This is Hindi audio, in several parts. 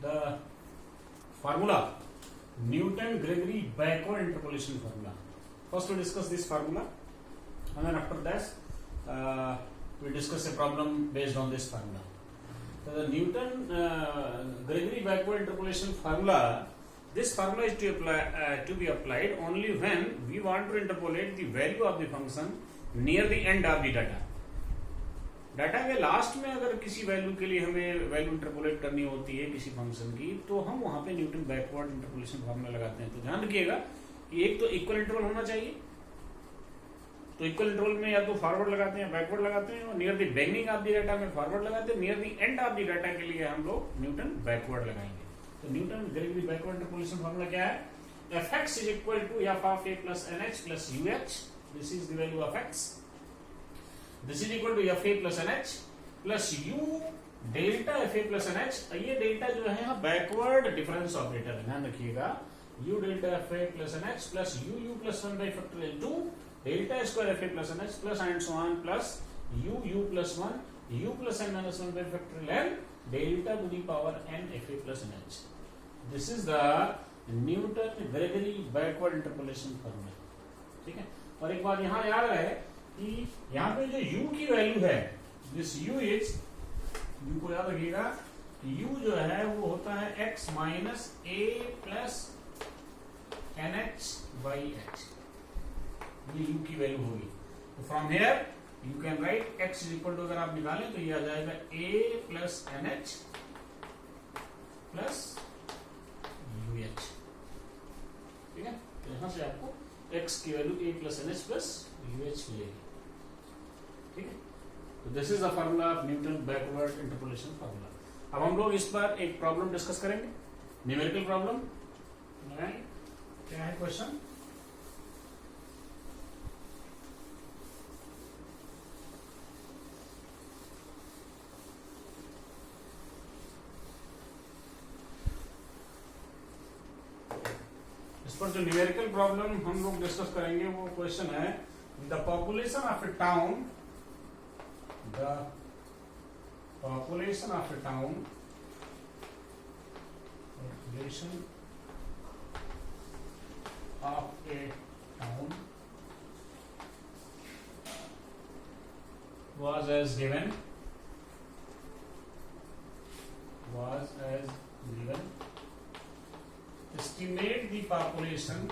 the formula, Newton-Gregory backward interpolation formula. First we discuss this formula, and then after that we discuss a problem based on this formula. So the Newton-Gregory backward interpolation formula. This formula is to be applied only when we want to interpolate the value of the function near the end of the data. Data के लास्ट में अगर किसी वैल्यू के लिए हमें वैल्यू इंटरपोलेट करनी होती है किसी फंक्शन की, तो हम वहां पे न्यूटन बैकवर्ड इंटरपोलेशन फॉर्मूला लगाते हैं. तो ध्यान रखिएगा कि एक तो इक्वल इंटरवल होना चाहिए, तो इक्वल इंटरवल में या तो फॉरवर्ड लगाते हैं बैकवर्ड लगाते हैं, और near the beginning of the data में फॉरवर्ड लगाते हैं, near the end of the data के लिए हम लोग न्यूटन बैकवर्ड लगाएंगे. तो Newton Gregory backward interpolation formula क्या है? fx is equal to f of a plus nh plus uh. This is the value of x. This is equal to fa plus nh plus u delta fa plus nh. ये डेल्टा जो है बैकवर्ड डिफरेंस ऑपरेटर है, ध्यान रखिएगा. u delta fa plus nh plus u plus 1 by factorial 2 delta square fa plus nh plus and so on plus u plus 1 u plus n minus 1 by factorial n delta to the power n fa plus nh. This is the Newton Gregory backward interpolation formula. ठीक है. और एक बात यहां याद रहे कि यहाँ पे जो u की वैल्यू है, दिस u इज, u को याद रखिएगा, u जो है वो होता है x minus a plus nh by h. ये u की वैल्यू होगी. तो from here you can write x is equal to, अगर आप निकालें तो ये आ जाएगा a plus nh plus uh. ठीक है. तो यहां से आपको x की value a plus nh plus uh मिलेगी. ठीक है. तो this is the formula of Newton backward interpolation formula. अब हम लोग इस पर एक प्रॉब्लम डिस्कस करेंगे, न्यूमेरिकल प्रॉब्लम. क्या है क्वेश्चन? इस पर जो न्यूमेरिकल प्रॉब्लम हम लोग डिस्कस करेंगे वो क्वेश्चन है, the population of A town, the population of a town, population of a town was as given, estimate the population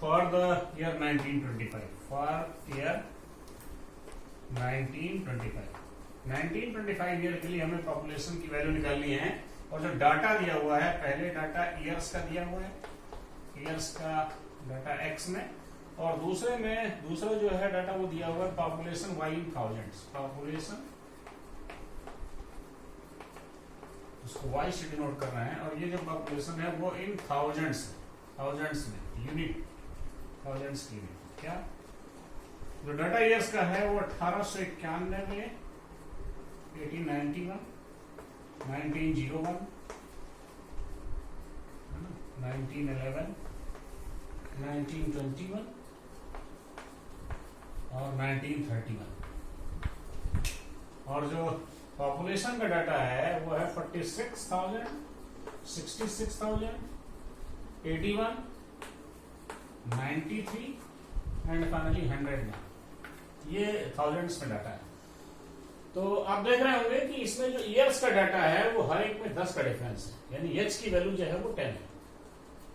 for the year 1925. For year 1925. 1925 year के लिए हमें पॉपुलेशन की वैल्यू निकालनी है. और जो डाटा दिया हुआ है, पहले डाटा ईयर्स का दिया हुआ है, ईयर्स का डाटा एक्स में, और दूसरा जो है डाटा वो दिया हुआ है population Y in thousands. Population उसको वाई से डिनोट करना है, और ये जो पॉपुलेशन है वो इन थाउजेंड्स में यूनिट, थाउजेंड्स की में. क्या जो डाटा ईयर्स का है वो 1891 में, 1891, 1901, 1911, 1921 और 1931. और जो पॉपुलेशन का डाटा है वो है 46,000, 66,000, 81, 93 एंड फाइनली 100 में. ये थाउजेंड्स में डाटा है. तो आप देख रहे होंगे कि इसमें जो ईयर्स का डाटा है वो हर एक में 10 का डिफरेंस है, यानी एच की वैल्यू जो है वो 10 है.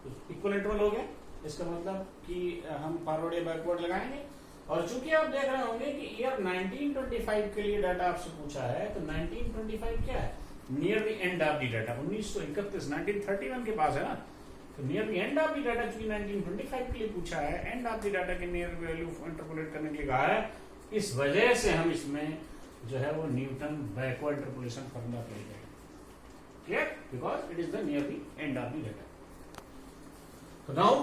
तो इक्वल इंटरवल हो गया. इसका मतलब कि हम फॉरवर्ड या बैकवर्ड लगाएंगे. और चूंकि आप देख रहे होंगे कि ईयर 1925 के लिए डाटा आपसे पूछा है, तो 1925 क्या है? Near the end of the data. 1931, 1931 के पास है ना. तो near the end of the data चूंकि 1925 के लिए पूछा है, एंड ऑफ द डाटा के नियर वैल्यू इंटरपोलेट करने के लिए कहा है, इस वजह से हम इसमें जो है वो Newton backward interpolation formula apply करेंगे. Clear? Because it is the near the end of the data. तो नाउ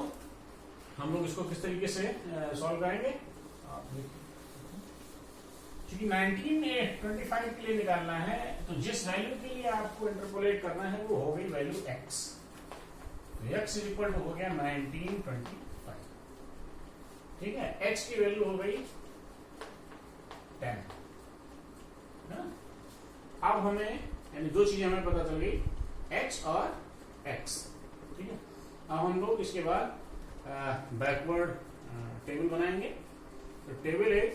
हम लोग इसको किस तरीके से सॉल्व करेंगे? क्योंकि 1925 के लिए निकालना है, तो जिस वैल्यू के लिए आपको इंटरपोलेट करना है वो हो गई value x. x is equal to हो गया 1925, ठीक है। h की वैल्यू हो गई 10 ना। अब हमें यानी दो चीजें हमें पता चल गई, h और x, ठीक है। अब हम लोग इसके बाद बैकवर्ड टेबल बनाएंगे। तो टेबल इज,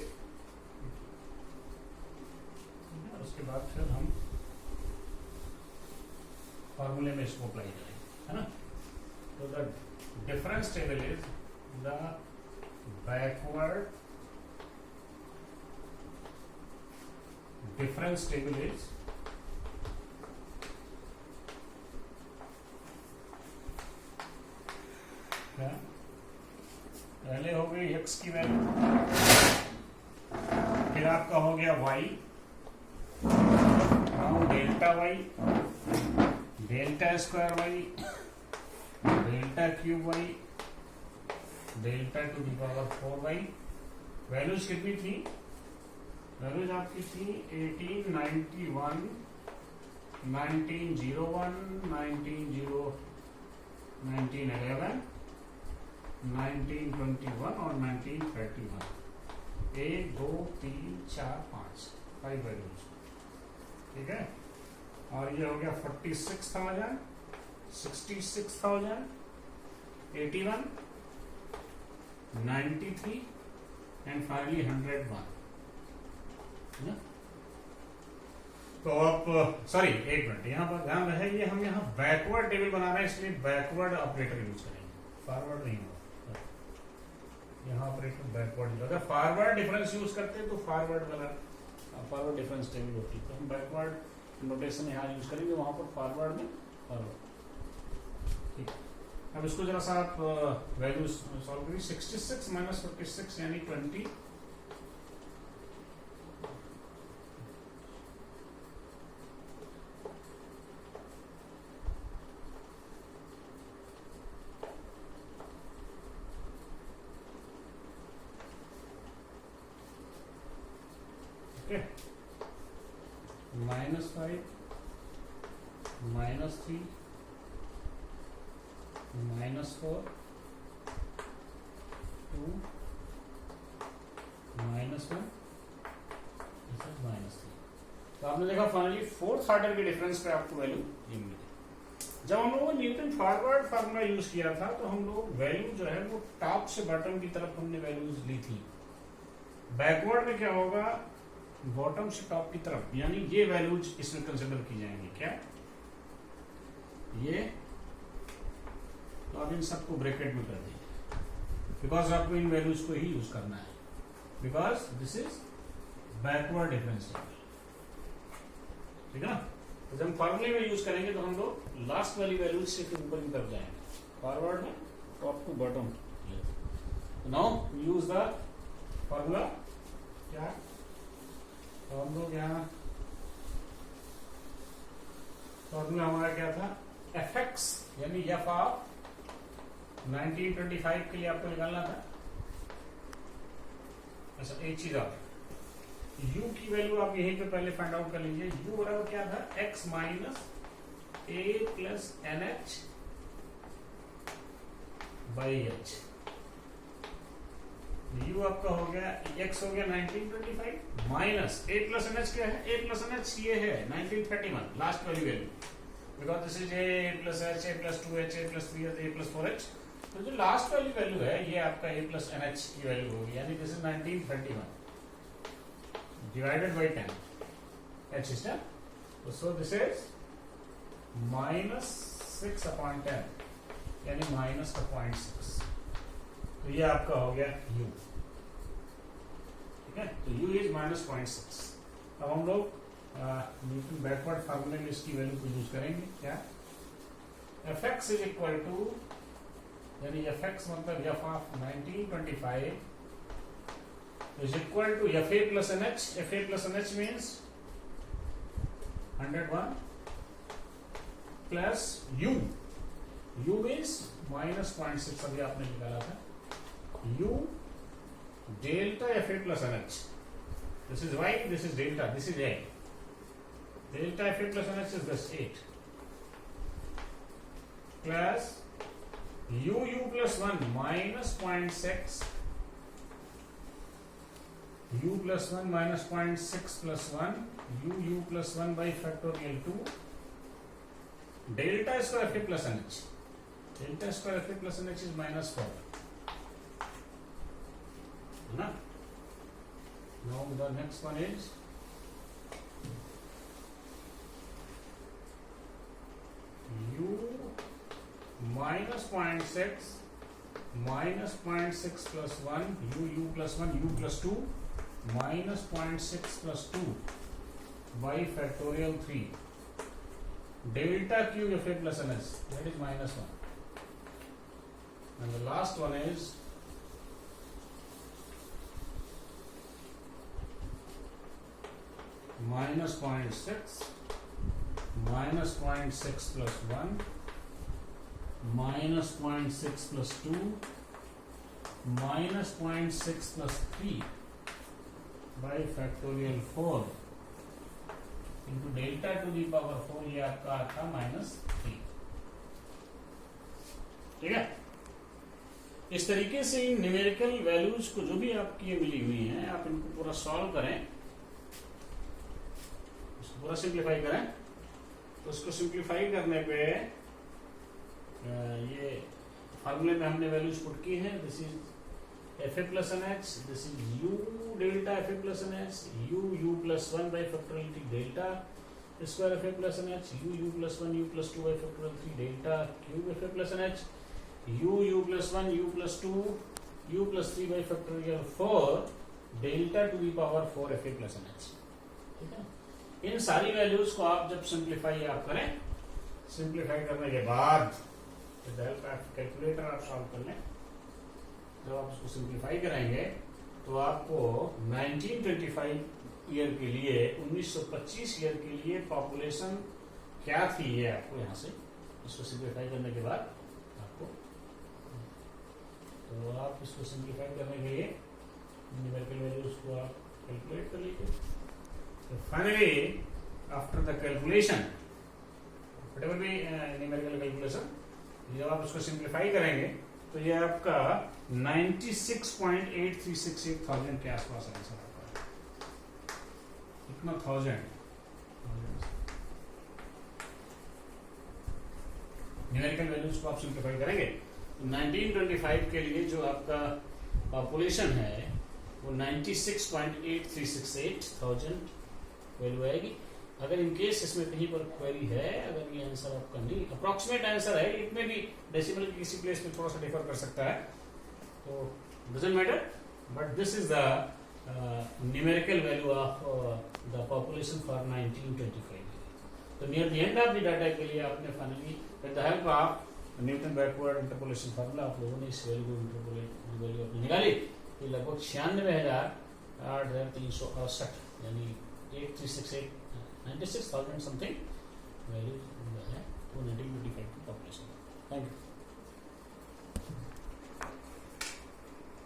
उसके बाद फिर हम फॉर्मूले में इसको अप्लाई करेंगे, है ना। तो the difference table is the backward difference table is क्या, पहले हो गई x की वैल्यू, फिर आपका हो गया y, delta y, delta square y, delta cube y, delta two the power 4y। Values कितनी थी? वैल्यूज आपकी थी 1891, 1901, 1911, 1921 और 1931। 1 2 3 4 5 5 वैल्यूज, ठीक है। और ये हो गया 46,000, 66,000, 81, 93 एंड फाइनली 101, है ना। तो आप सॉरी एक मिनट, यहाँ पर ध्यान रहे, ये हम यहाँ बैकवर्ड टेबल बना रहे हैं, इसलिए बैकवर्ड ऑपरेटर यूज करेंगे, फॉरवर्ड नहीं होगा। यहाँ ऑपरेटर बैकवर्ड, अगर फॉरवर्ड डिफरेंस यूज करते हैं तो फॉरवर्ड वाला फॉरवर्ड डिफरेंस टेबल होती है, तो हम बैकवर्ड नोटेशन यहाँ यूज करेंगे, वहां पर फॉरवर्ड में फॉरवर्ड, ठीक है। अब इसको जरा सा आप वैल्यू सॉल्व करिए। 66 माइनस 56 यानी 20, -5, -3, -4, 2, -1, -3। तो आपने देखा फाइनली फोर्थ ऑर्डर के डिफरेंस पे आपको वैल्यू ये मिली। जब हम लोगों ने न्यूटन फॉरवर्ड फार्मूला यूज किया था तो हम लोग वैल्यू जो है वो टॉप से बॉटम की तरफ हमने वैल्यूज ली थी। बैकवर्ड में क्या होगा, बॉटम से टॉप की तरफ, यानी ये वैल्यूज इसमें कंसिडर की जाएंगी। क्या ये, तो आप इन सबको ब्रैकेट में कर दीजिए, बिकॉज आपको इन वैल्यूज को ही यूज करना है, because this is backward difference table, ठीक है ना। तो जब हम फॉर्मूले में यूज करेंगे तो हम लोग लास्ट वाली वैल्यूज से फिर ऊपर की तरफ जाएंगे, फॉरवर्ड में top to bottom. Now use the formula. क्या, तो हम लोग यहाँ फॉर्मूला हमारा क्या था, fx यानी f ऑफ 1925 के लिए आपको निकालना था। अच्छा एक चीज आप u की वैल्यू आप यहीं पे पहले फाइंड आउट कर लीजिए। u बराबर क्या था, x minus a plus NH by h। u आपका हो गया, x हो गया 1925 माइनस a प्लस NH क्या है, a प्लस NH ये है 1931 लास्ट वाली value, because this is a plus h, a plus 2h, a plus 3h, a plus 4h। तो जो लास्ट वाली वैल्यू है ये आपका a प्लस NH की वैल्यू होगी, यानी this is 1931 divided by 10 h is 10, so this is minus 6/10 यानी माइनस का 0.6। तो ये आपका हो गया u, ठीक है। तो u इज माइनस 0.6। अब हम लोग न्यूटन बैकवर्ड फार्मूले में इसकी वैल्यू को यूज करेंगे। क्या, fx इज इक्वल टू, यानी fx मतलब f of 1925 is equal to fa plus nh. fa plus nh means 101 plus u. u means minus 0.6 अभी आपने निकाला था। u delta fa plus nh. This is y, this is delta, this is a. Delta fa plus nh is this 8 plus u plus 1 minus 0.6 u plus 1 minus 0.6 plus 1 u plus 1 by factorial 2 delta square f plus nh. Delta square f plus nh is minus 4. Now the next one is u minus 0.6 minus 0.6 plus 1 u plus 1 u plus 2 minus 0.6 plus 2 by factorial 3 delta q f a plus ns, that is minus 1. And the last one is minus 0.6 minus 0.6 plus 1 minus 0.6 plus 2 minus 0.6 plus 3 by factorial 4 into delta to the power 4, ये आपका आता माइनस 3. ठीक है. इस तरीके से इन न्यूमेरिकल वैल्यूज को जो भी आपकी ये मिली हुई हैं, आप इनको पूरा सॉल्व करें, इसको पूरा सिंप्लीफाई करें. तो उसको सिंप्लीफाई करने पे ये फार्मूले में हमने वैल्यूज पुट की हैं. This is F A plus N H, this is U delta F A plus N H, U plus 1 by factorial delta square F A plus N H, U plus 1 U plus 2 by factorial 3 delta cube F A plus N H, U plus 1 U plus 2 U plus 3 by factorial 4 delta to the power 4 F A plus N H. ठीक है. इन सारी वैल्यूज को आप जब सिंप्लीफाई आप करें, सिंप्लीफाई करने के बाद कैलकुलेटर आप सॉल्व कर लें. जब आप उसको सिंप्लीफाई करेंगे तो आपको 1925 ईयर के लिए 1925 ईयर के लिए पॉपुलेशन क्या थी, ये आपको यहाँ से इसको सिंप्लीफाई करने के बाद आपको, तो आप इसको सिंप्लीफाई करने के लिए न्यूमेरिकल वैल्यूज को आप कैलकुलेट कर लीजिए. So finally, after the calculation, whatever be numerical calculation, जब आप उसको सिंप्लीफाई करेंगे तो ये आपका 96.8368,000 के आसपास आंसर आता है. इतना 1000 न्यूमेरिकल वैल्यूज को आप सिंप्लीफाई करेंगे तो 1925 के लिए जो आपका पॉपुलेशन है वो 96.8368,000 वैल्यू आएगी. अगर इन केस इसमें कहीं पर क्वेरी है, अगर ये आंसर आपका नहीं अप्रोक्सीमेट आंसर है, इसमें भी डेसिमल की किसी प्लेस में थोड़ा सा डिफर कर सकता है, तो doesn't matter, but this is the numerical value of the population for 1925. तो near the end of the data के लिए आपने finally with the help of Newton backward interpolation formula आप लोगों ने इस वैल्यू वैल्यू अपनी निकाली. ये लगभग 96,8,368 यानी 96,000 समथिंग वैल्यू है 1925 की पॉपुलेशन. Thank you.